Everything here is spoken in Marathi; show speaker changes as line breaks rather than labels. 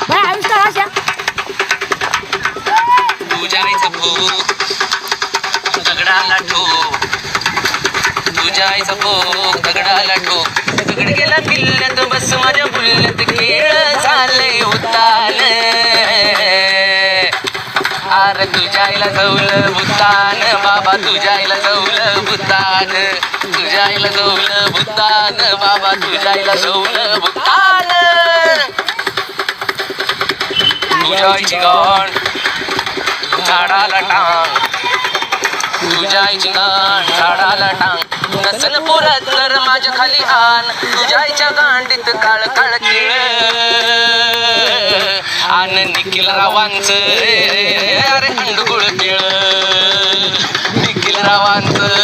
बाय आविष्कार अशा
तुझ्या आईचा भोग दगडाला ठोक, तुझ्या आईचा भोग दगडाला ठोक. दगड गेला किल्ल्यात बस माझ्या बुल्ल्यात खेळ झाले उतान. अरे तुझ्या आईला जवलं भूतान बाबा, तुझ्या आईला जवलं भूतान, तुझ्या आईला जवलं भूतान बाबा, तुझ्या आईला जवलं भूतान. तुझ्या आईची गाण झाडाला टांग, तुझ्या आईची गाण झाडाला टांग. नसन पुरत तर माझ्या खाली आण, तुझ्या आईच्या गांडीत काळ काळ केळ. आन निखिल रावांचं अरे अंडगुळ केळ, निखिल रावांचं